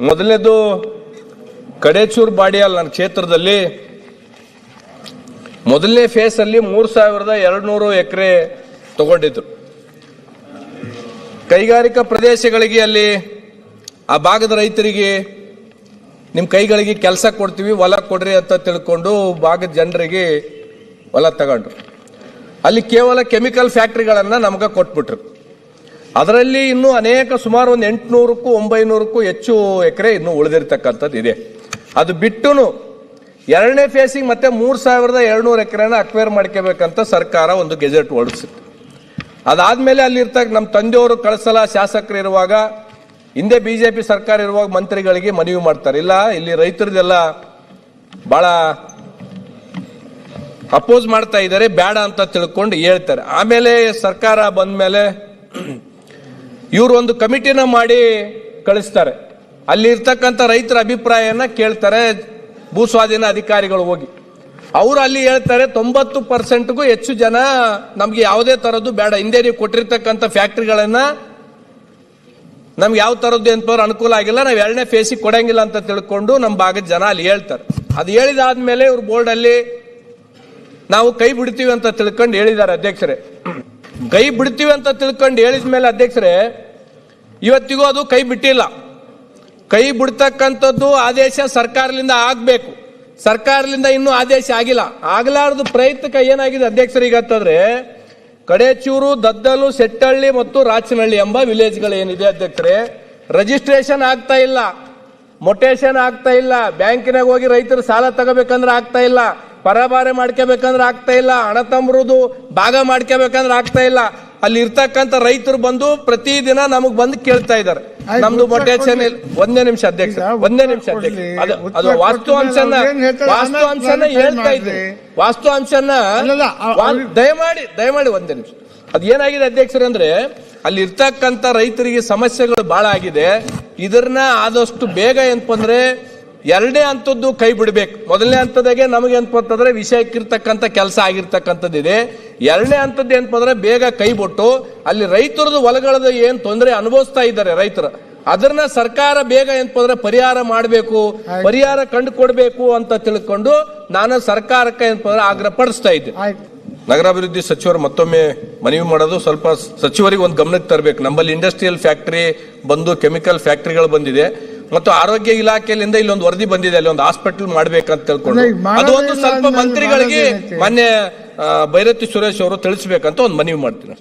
ಮೊದಲನೇದು ಕಡೇಚೂರು ಬಾಡಿಯಲ್ಲಿ ನನ್ನ ಕ್ಷೇತ್ರದಲ್ಲಿ ಮೊದಲನೇ ಫೇಸ್ ಅಲ್ಲಿ 3200 ಎಕರೆ ತಗೊಂಡಿದ್ರು. ಕೈಗಾರಿಕಾ ಪ್ರದೇಶಗಳಿಗೆ ಅಲ್ಲಿ ಆ ಭಾಗದ ರೈತರಿಗೆ ನಿಮ್ಮ ಕೈಗಳಿಗೆ ಕೆಲಸ ಕೊಡ್ತೀವಿ, ಹೊಲ ಕೊಡ್ರಿ ಅಂತ ತಿಳ್ಕೊಂಡು ಭಾಗದ ಜನರಿಗೆ ಹೊಲ ತಗೊಂಡ್ರು. ಅಲ್ಲಿ ಕೇವಲ ಕೆಮಿಕಲ್ ಫ್ಯಾಕ್ಟ್ರಿಗಳನ್ನು ನಮ್ಗೆ ಕೊಟ್ಬಿಟ್ರು. ಅದರಲ್ಲಿ ಇನ್ನೂ ಅನೇಕ ಸುಮಾರು ಒಂದು 800ಕ್ಕೂ 900ಕ್ಕೂ ಹೆಚ್ಚು ಎಕರೆ ಇನ್ನೂ ಉಳಿದಿರ್ತಕ್ಕಂಥದ್ದು ಇದೆ. ಅದು ಬಿಟ್ಟು ಎರಡನೇ ಫೇಸಿಗೆ ಮತ್ತೆ 3200 ಎಕರೆನ ಅಕ್ವೈರ್ ಮಾಡ್ಕೋಬೇಕಂತ ಸರ್ಕಾರ ಒಂದು ಗೆಜೆಟ್ ಹೊರಡಿಸಿತ್ತು. ಅದಾದ್ಮೇಲೆ ಅಲ್ಲಿರ್ತಕ್ಕ ನಮ್ಮ ತಂದೆಯವರು ಕಳಸಲ ಶಾಸಕರು ಇರುವಾಗ, ಹಿಂದೆ ಬಿಜೆಪಿ ಸರ್ಕಾರ ಇರುವಾಗ ಮಂತ್ರಿಗಳಿಗೆ ಮನವಿ ಮಾಡ್ತಾರೆ, ಇಲ್ಲ ಇಲ್ಲಿ ರೈತರದೆಲ್ಲ ಬಹಳ ಅಪೋಸ್ ಮಾಡ್ತಾ ಇದ್ದಾರೆ, ಬೇಡ ಅಂತ ತಿಳ್ಕೊಂಡು ಹೇಳ್ತಾರೆ. ಆಮೇಲೆ ಸರ್ಕಾರ ಬಂದ ಮೇಲೆ ಇವರು ಒಂದು ಕಮಿಟಿನ ಮಾಡಿ ಕಳಿಸ್ತಾರೆ. ಅಲ್ಲಿ ಇರ್ತಕ್ಕಂಥ ರೈತರ ಅಭಿಪ್ರಾಯನ ಕೇಳ್ತಾರೆ ಭೂಸ್ವಾಧೀನ ಅಧಿಕಾರಿಗಳು ಹೋಗಿ. ಅವರು ಅಲ್ಲಿ ಹೇಳ್ತಾರೆ 90%ಗೂ ಹೆಚ್ಚು ಜನ ನಮ್ಗೆ ಯಾವುದೇ ತರದ್ದು ಬೇಡ, ಹಿಂದೆ ನೀವು ಕೊಟ್ಟಿರ್ತಕ್ಕಂಥ ಫ್ಯಾಕ್ಟ್ರಿಗಳನ್ನ ನಮ್ಗೆ ಯಾವ ತರದ್ದು ಎಂತವ್ರು ಅನುಕೂಲ ಆಗಿಲ್ಲ, ನಾವು ಎರಡನೇ ಫೇಸಿಗೆ ಕೊಡಂಗಿಲ್ಲ ಅಂತ ತಿಳ್ಕೊಂಡು ನಮ್ಮ ಭಾಗದ ಜನ ಅಲ್ಲಿ ಹೇಳ್ತಾರೆ. ಅದು ಹೇಳಿದಾದ್ಮೇಲೆ ಇವ್ರು ಬೋರ್ಡ್ ಅಲ್ಲಿ ನಾವು ಕೈ ಬಿಡ್ತೀವಿ ಅಂತ ತಿಳ್ಕೊಂಡು ಹೇಳಿದ್ದಾರೆ ಅಧ್ಯಕ್ಷರೇ. ಕೈ ಬಿಡ್ತೀವಿ ಅಂತ ತಿಳ್ಕೊಂಡು ಹೇಳಿದ ಮೇಲೆ ಅಧ್ಯಕ್ಷರೇ ಇವತ್ತಿಗೂ ಅದು ಕೈ ಬಿಟ್ಟಿಲ್ಲ. ಕೈ ಬಿಡ್ತಕ್ಕಂಥದ್ದು ಆದೇಶ ಸರ್ಕಾರದಿಂದ ಆಗ್ಬೇಕು. ಸರ್ಕಾರದಿಂದ ಇನ್ನೂ ಆದೇಶ ಆಗಿಲ್ಲ. ಆಗಲಾರದು ಪ್ರಯತ್ನಕ್ಕೆ ಏನಾಗಿದೆ ಅಧ್ಯಕ್ಷರಿಗೆ ಅಂತಂದ್ರೆ, ಕಡೇಚೂರು, ದದ್ದಲು, ಸೆಟ್ಟಹಳ್ಳಿ ಮತ್ತು ರಾಚನಹಳ್ಳಿ ಎಂಬ ವಿಲೇಜ್ಗಳು ಏನಿದೆ ಅಧ್ಯಕ್ಷರೇ, ರಿಜಿಸ್ಟ್ರೇಷನ್ ಆಗ್ತಾ ಇಲ್ಲ, ಮೊಟೇಶನ್ ಆಗ್ತಾ ಇಲ್ಲ, ಬ್ಯಾಂಕಿನಾಗ ಹೋಗಿ ರೈತರು ಸಾಲ ತಗೋಬೇಕಂದ್ರೆ ಆಗ್ತಾ ಇಲ್ಲ, ಪರಭಾರೆ ಮಾಡ್ಕೋಬೇಕಂದ್ರೆ ಆಗ್ತಾ ಇಲ್ಲ, ಹಣ ತಂಬರುದು ಭಾಗ ಮಾಡ್ಕೋಬೇಕಂದ್ರೆ ಆಗ್ತಾ ಇಲ್ಲ. ಅಲ್ಲಿ ಇರ್ತಕ್ಕಂಥ ರೈತರು ಬಂದು ಪ್ರತಿದಿನ ನಮಗ್ ಬಂದು ಕೇಳ್ತಾ ಇದ್ದಾರೆ, ನಮ್ದು ಮೊಟೇಶನ್ ಇಲ್ಲ. ಒಂದೇ ನಿಮಿಷ ಅಧ್ಯಕ್ಷ, ಅದು ವಾಸ್ತವಾಂಶನ ಹೇಳ್ತಾ ಇದ್ದೆ. ವಾಸ್ತವಾಂಶನ ದಯಮಾಡಿ ಒಂದೇ ನಿಮಿಷ. ಅದು ಏನಾಗಿದೆ ಅಧ್ಯಕ್ಷರೇ ಅಂದ್ರೆ, ಅಲ್ಲಿ ಇರ್ತಕ್ಕಂಥ ರೈತರಿಗೆ ಸಮಸ್ಯೆಗಳು ಬಹಳ ಆಗಿದೆ. ಇದನ್ನ ಆದಷ್ಟು ಬೇಗ ಏನಪ್ಪ ಅಂದ್ರೆ ಎರಡನೇ ಹಂತದ್ದು ಕೈ ಬಿಡಬೇಕು. ಮೊದಲನೇ ಹಂತದಾಗೆ ನಮಗೆ ಅಂತಂದ್ರೆ ವಿಷಯಕ್ಕಿರ್ತಕ್ಕಂಥ ಕೆಲಸ ಆಗಿರ್ತಕ್ಕಂಥದ್ದು ಇದೆ. ಎರಡನೇ ಹಂತದ್ದು ಏನಂದ್ರೆ ಬೇಗ ಕೈ ಬಿಟ್ಟು ಅಲ್ಲಿ ರೈತರದ್ದು ಹೊಲಗಳದ ಏನ್ ತೊಂದರೆ ಅನುಭವಿಸ್ತಾ ಇದ್ದಾರೆ ರೈತರು, ಅದನ್ನ ಸರ್ಕಾರ ಬೇಗ ಏನಂದ್ರೆ ಪರಿಹಾರ ಮಾಡಬೇಕು, ಪರಿಹಾರ ಕಂಡು ಕೊಡಬೇಕು ಅಂತ ತಿಳ್ಕೊಂಡು ನಾನು ಸರ್ಕಾರಕ್ಕೆ ಏನಂದ್ರೆ ಆಗ್ರಹ ಪಡಿಸ್ತಾ ಇದ್ದೆ. ನಗರಾಭಿವೃದ್ಧಿ ಸಚಿವರು ಮತ್ತೊಮ್ಮೆ ಮನವಿ ಮಾಡೋದು, ಸ್ವಲ್ಪ ಸಚಿವರಿಗೆ ಒಂದು ಗಮನಕ್ಕೆ ತರಬೇಕು. ನಮ್ಮಲ್ಲಿ ಇಂಡಸ್ಟ್ರಿಯಲ್ ಫ್ಯಾಕ್ಟರಿ ಬಂದು ಕೆಮಿಕಲ್ ಫ್ಯಾಕ್ಟರಿಗಳು ಬಂದಿದೆ ಮತ್ತು ಆರೋಗ್ಯ ಇಲಾಖೆಯಿಂದ ಇಲ್ಲೊಂದು ವರದಿ ಬಂದಿದೆ, ಅಲ್ಲಿ ಒಂದು ಹಾಸ್ಪಿಟಲ್ ಮಾಡ್ಬೇಕಂತ ತಿಳ್ಕೊಂಡು ಅದು ಒಂದು ಸ್ವಲ್ಪ ಮಂತ್ರಿಗಳಿಗೆ ಮೊನ್ನೆ ಭೈರತಿ ಸುರೇಶ್ ಅವರು ತಿಳಿಸಬೇಕಂತ ಒಂದು ಮನವಿ ಮಾಡ್ತೀನಿ.